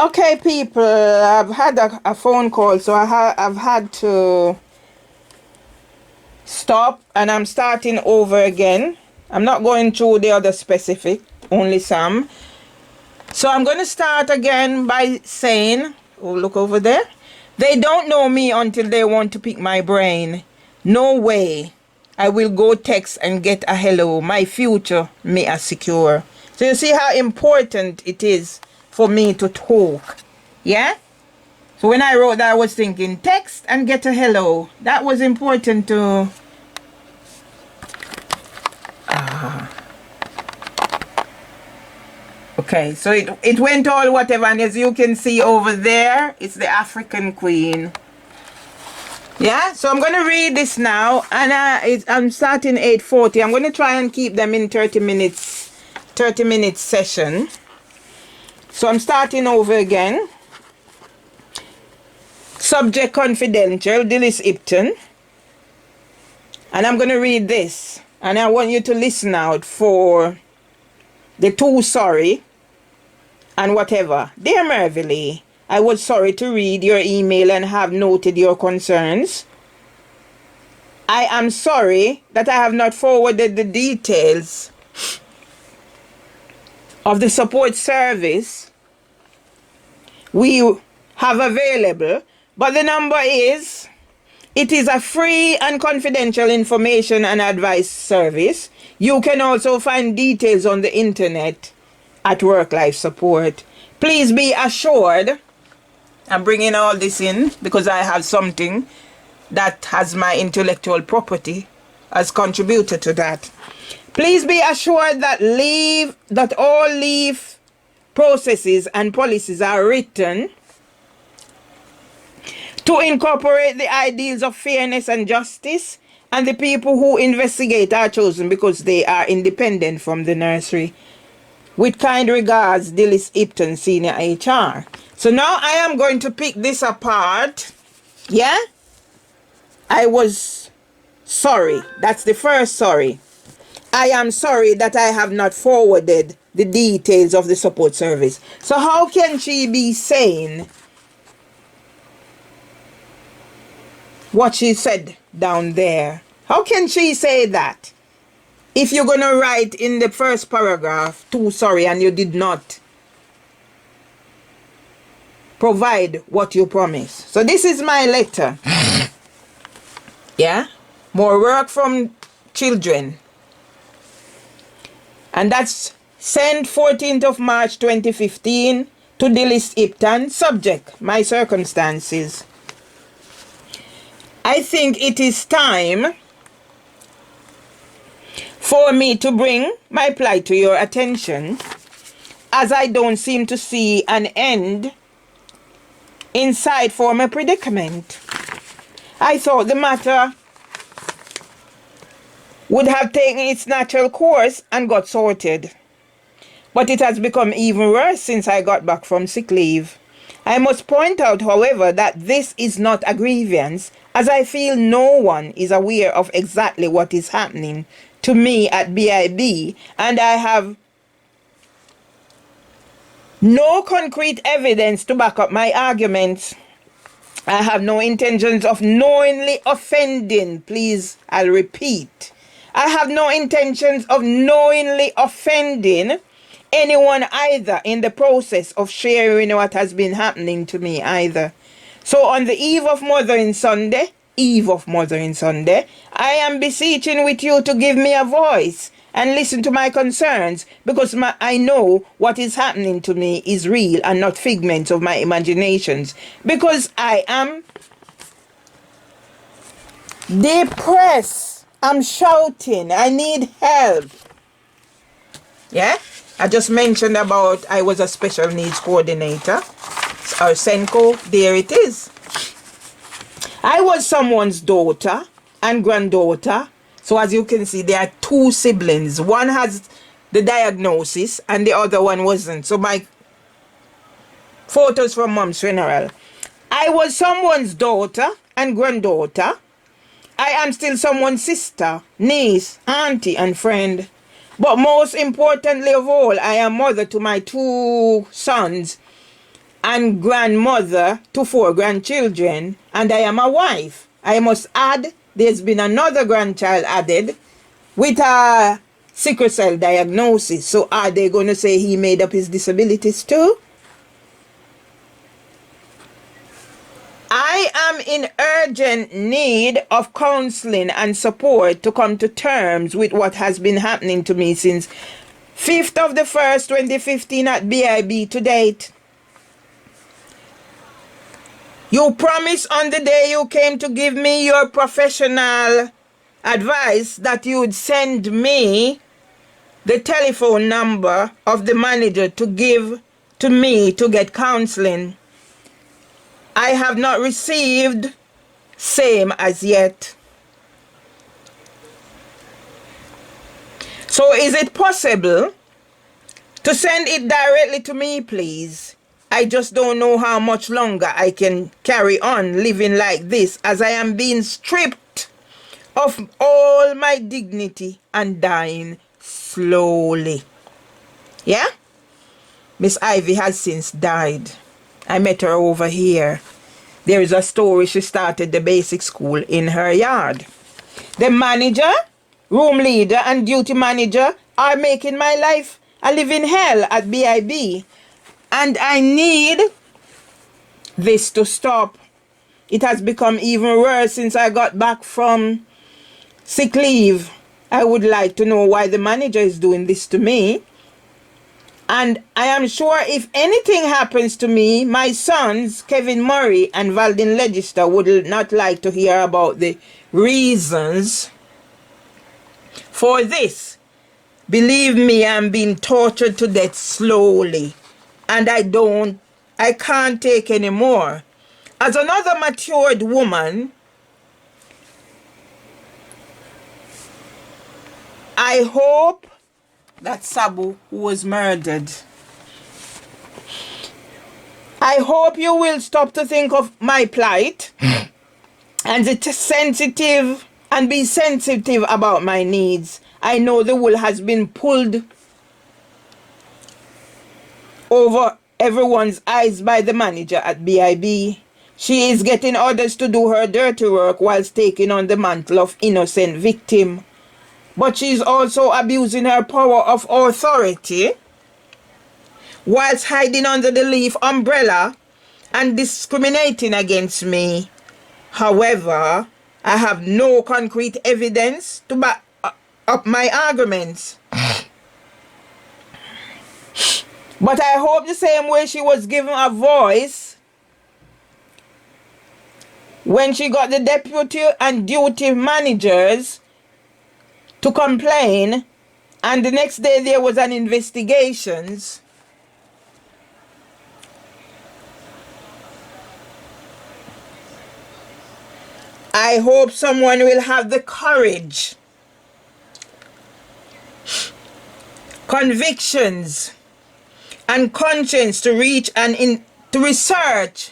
Okay, people, I've had a phone call, so I've had to stop, and I'm starting over again. I'm not going through the other specific, only some. So I'm going to start again by saying, oh, look over there. They don't know me until they want to pick my brain. No way. I will go text and get a hello. My future may are secure. So you see how important it is for me to talk. Yeah? So when I wrote that, I was thinking text and get a hello. That was important to... Okay, so it went all whatever, and as you can see over there, it's the African Queen. Yeah, so I'm going to read this now, and I'm starting 8:40. I'm going to try and keep them in 30 minutes session. So I'm starting over again. Subject confidential, Dillis Ipton. And I'm going to read this, and I want you to listen out for the too sorry and whatever. Dear Mervelee, I was sorry to read your email and have noted your concerns. I am sorry that I have not forwarded the details of the support service we have available, but the number is, it is a free and confidential information and advice service. You can also find details on the internet at Work-Life Support. Please be assured, I'm bringing all this in because I have something that has my intellectual property has contributed to that. Please be assured that all LEYF processes and policies are written to incorporate the ideals of fairness and justice, and the people who investigate are chosen because they are independent from the nursery. With kind regards, Dillis Ipton, Senior HR. So now I am going to pick this apart. Yeah? I was sorry. That's the first sorry. I am sorry that I have not forwarded the details of the support service. So how can she be saying what she said down there? How can she say that if you're going to write in the first paragraph, too sorry, and you did not provide what you promised? So this is my letter. Yeah? More work from children. And that's sent 14th of March 2015 to Dillis Ipton. Subject, my circumstances. I think it is time for me to bring my plight to your attention, as I don't seem to see an end in sight for my predicament. I thought the matter would have taken its natural course and got sorted, but it has become even worse since I got back from sick leave. I must point out, however, that this is not a grievance, as I feel no one is aware of exactly what is happening to me at BIB, and I have no concrete evidence to back up my arguments. I have no intentions of knowingly offending. Please, I'll repeat. I have no intentions of knowingly offending anyone either in the process of sharing what has been happening to me either. So on the eve of Mothering Sunday, I am beseeching with you to give me a voice and listen to my concerns, because I know what is happening to me is real and not figments of my imaginations, because I am depressed. I'm shouting. I need help. Yeah? I just mentioned about I was a special needs coordinator, or SENCO. There it is. I was someone's daughter and granddaughter. So as you can see, there are two siblings. One has the diagnosis and the other one wasn't. So my photos from mom's funeral. I was someone's daughter and granddaughter. I am still someone's sister, niece, auntie, and friend. But most importantly of all, I am mother to my two sons and grandmother to 4 grandchildren, and I am a wife. I must add, there's been another grandchild added with a sickle cell diagnosis. So are they going to say he made up his disabilities too? I am in urgent need of counseling and support to come to terms with what has been happening to me since 5th of the 1st, 2015 at BIB to date. You promised on the day you came to give me your professional advice that you would send me the telephone number of the manager to give to me to get counseling. I have not received same as yet. So is it possible to send it directly to me, please? I just don't know how much longer I can carry on living like this, as I am being stripped of all my dignity and dying slowly. Yeah? Miss Ivy has since died. I met her over here. There is a story she started the basic school in her yard. The manager, room leader, and duty manager are making my life a living hell at BIB. And I need this to stop. It has become even worse since I got back from sick leave. I would like to know why the manager is doing this to me. And I am sure if anything happens to me, my sons, Kevin Murray and Valdin Legister, would not like to hear about the reasons for this. Believe me, I'm being tortured to death slowly. And I can't take any more. As another matured woman, I hope that Sabu was murdered. I hope you will stop to think of my plight and be sensitive about my needs. I know the wool has been pulled over everyone's eyes by the manager at BIB. She is getting orders to do her dirty work whilst taking on the mantle of innocent victim. But she is also abusing her power of authority whilst hiding under the LEYF umbrella and discriminating against me. However, I have no concrete evidence to back up my arguments. But I hope the same way she was given a voice when she got the deputy and duty managers to complain, and the next day there was an investigation. I hope someone will have the courage, convictions, and conscience to reach and to research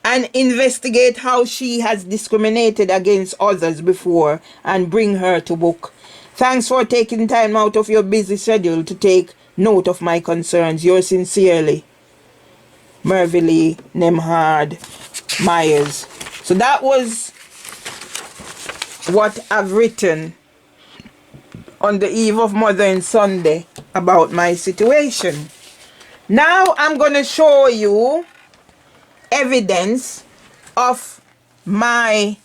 and investigate how she has discriminated against others before and bring her to book. Thanks for taking time out of your busy schedule to take note of my concerns. Yours sincerely, Mervelee Nemhard Myers. So that was what I've written on the eve of Mothering Sunday about my situation. Now I'm going to show you evidence of my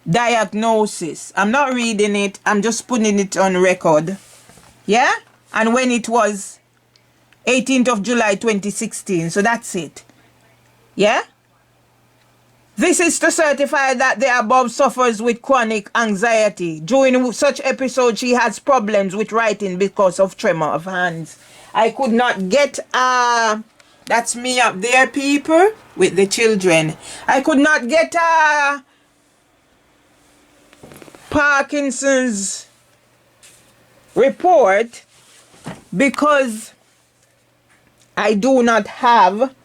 diagnosis. I'm not reading it, I'm just putting it on record. Yeah? And when it was 18th of July 2016. So that's it. Yeah? This is to certify that the above suffers with chronic anxiety. During such episodes, she has problems with writing because of tremor of hands. I could not get that's me up there, people, with the children. I could not get Parkinson's report because I do not have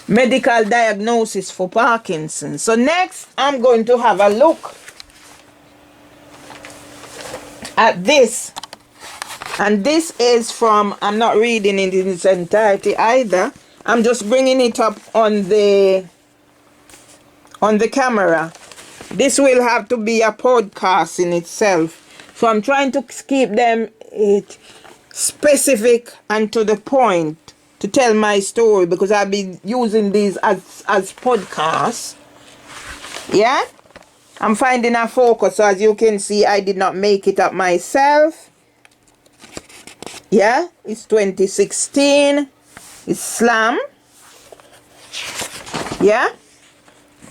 medical diagnosis for Parkinson's. So next, I'm going to have a look at this And this is from, I'm not reading it in its entirety either. I'm just bringing it up on the camera. This will have to be a podcast in itself. So I'm trying to keep them specific and to the point to tell my story, because I've been using these as podcasts. Yeah? I'm finding a focus. So as you can see, I did not make it up myself. Yeah? It's 2016. It's Slam. Yeah?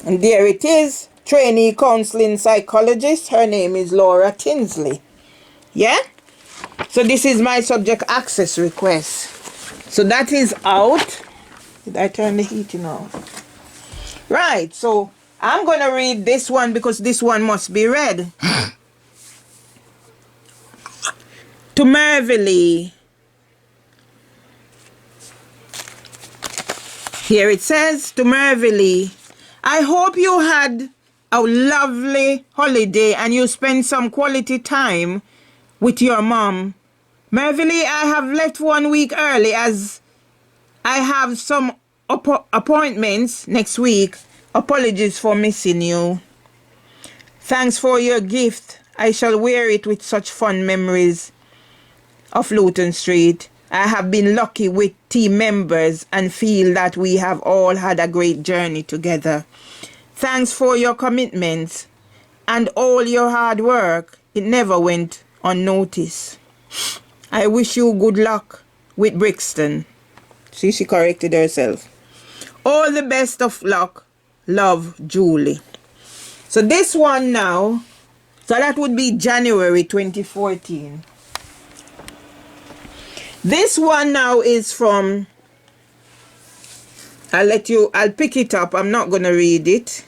And there it is. Trainee counseling psychologist. Her name is Laura Tinsley. Yeah? So this is my subject access request. So that is out. Did I turn the heating on? Right. So I'm going to read this one because this one must be read. To Mervelee. Here it says, to Mervelee, I hope you had a lovely holiday and you spent some quality time with your mom. Mervelee, I have left 1 week early as I have some appointments next week. Apologies for missing you. Thanks for your gift. I shall wear it with such fond memories of Luton Street. I have been lucky with team members and feel that we have all had a great journey together. Thanks for your commitments and all your hard work. It never went unnoticed. I wish you good luck with Brixton. See, she corrected herself. All the best of luck. Love, Julie. So this one now, so that would be January 2014. This one now is from, I'll pick it up. I'm not going to read it.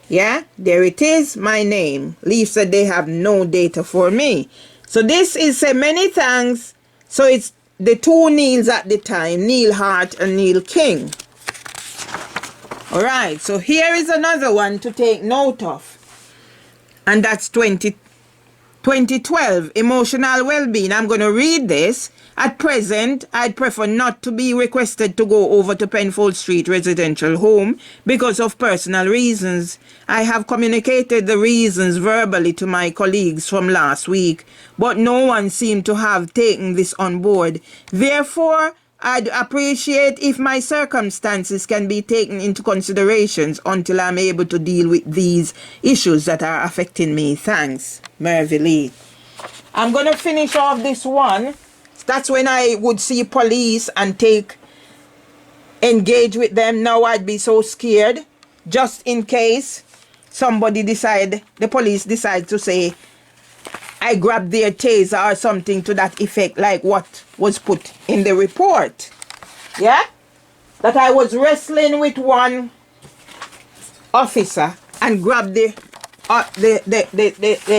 Yeah, there it is. My name. LEYF said they have no data for me. So this is many thanks. So it's the two Neils at the time, Neil Hart and Neil King. All right, so here is another one to take note of. And that's 2012, emotional well-being. I'm going to read this. At present, I'd prefer not to be requested to go over to Penfold Street residential home because of personal reasons. I have communicated the reasons verbally to my colleagues from last week, but no one seemed to have taken this on board. Therefore, I'd appreciate if my circumstances can be taken into consideration until I'm able to deal with these issues that are affecting me. Thanks, Mervelee. I'm going to finish off this one. That's when I would see police and engage with them. Now I'd be so scared, just in case the police decide to say, I grabbed their taser or something to that effect, like what was put in the report. Yeah? That I was wrestling with one officer and grabbed the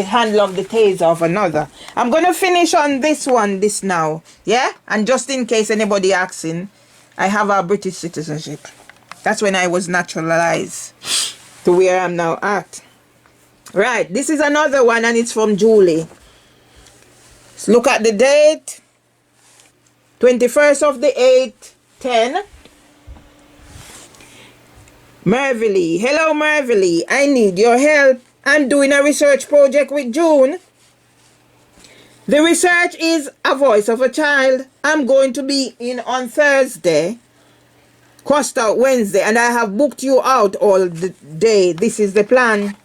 handle of the taser of another. I'm going to finish on this now. Yeah? And just in case anybody asking, I have a British citizenship. That's when I was naturalized to where I'm now at. Right, this is another one and it's from Julie. Let's look at the date. 21st of the 8th, 10. Mervelee. Hello, Mervelee. I need your help. I'm doing a research project with June. The research is A Voice of a Child. I'm going to be in on Thursday, crossed out Wednesday, and I have booked you out all the day. This is the plan.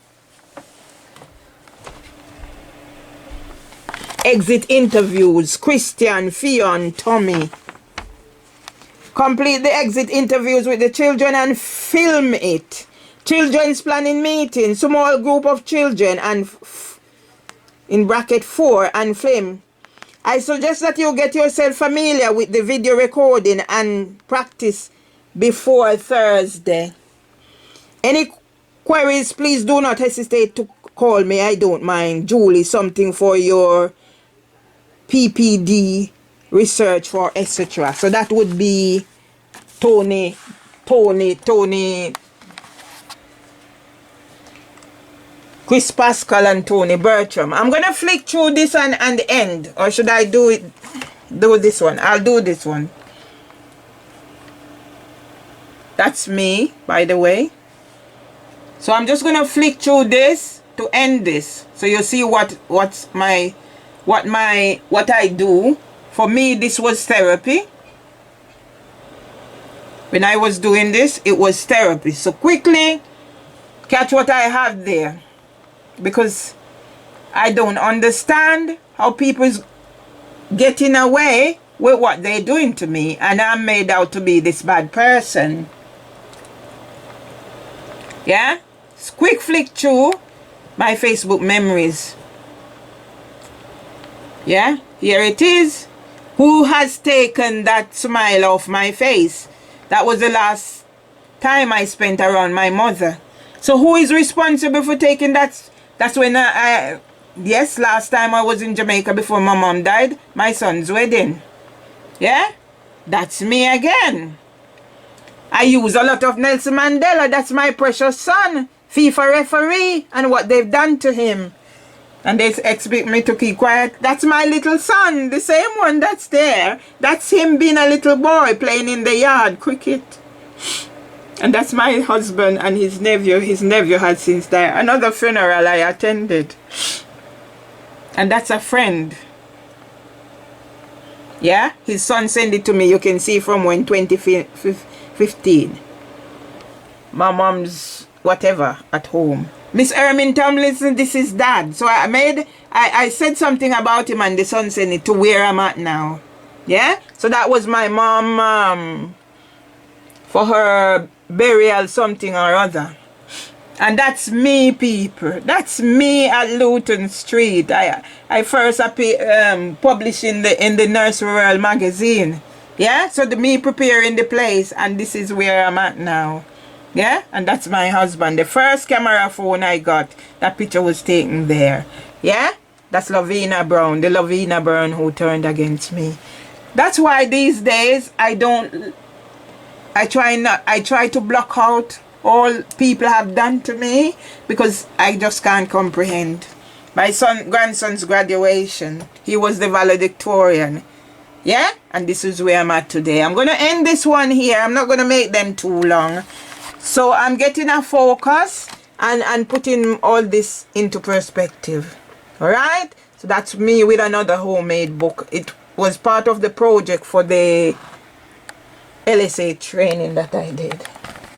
Exit interviews. Christian, Fion, Tommy. Complete the exit interviews with the children and film it. Children's planning meeting. Small group of children and in bracket 4 and film. I suggest that you get yourself familiar with the video recording and practice before Thursday. Any queries, please do not hesitate to call me. I don't mind. Julie, something for your PPD research for etc. So that would be Tony. Chris Pascal and Tony Bertram. I'm gonna flick through this and end, or should I do this one? I'll do this one. That's me, by the way. So I'm just gonna flick through this to end this, so you see what I do. For me, this was therapy. When I was doing this, it was therapy. So quickly catch what I have there, because I don't understand how people's getting away with what they're doing to me, and I'm made out to be this bad person. Yeah? Quick flick through my Facebook memories. Yeah? Here it is. Who has taken that smile off my face? That was the last time I spent around my mother. So who is responsible for taking that? That's when yes, last time I was in Jamaica before my mom died, my son's wedding. Yeah? That's me again. I use a lot of Nelson Mandela. That's my precious son. FIFA referee, and what they've done to him. And they expect me to keep quiet. That's my little son, the same one that's there. That's him being a little boy playing in the yard, cricket. And that's my husband and his nephew. His nephew had since died. Another funeral I attended. And that's a friend. Yeah? His son sent it to me. You can see from when 2015. My mom's whatever at home. Miss Ermin Tomlinson, this is Dad. So I said something about him, and the son sent it to where I'm at now. Yeah? So that was my mom for her burial something or other. And that's me, people. That's me at Luton Street. I first published in the Nursery World magazine. Yeah? So me preparing the place, and this is where I'm at now. Yeah, and that's my husband. The first camera phone I got, that picture was taken there. Yeah, that's Lavina Brown, the Lavina Brown who turned against me. That's why these days I try to block out all people have done to me, because I just can't comprehend. My grandson's graduation, he was the valedictorian. Yeah, and this is where I'm at today. I'm gonna end this one here. I'm not gonna make them too long. So I'm getting a focus and putting all this into perspective. Alright? So that's me with another homemade book. It was part of the project for the LSA training that I did.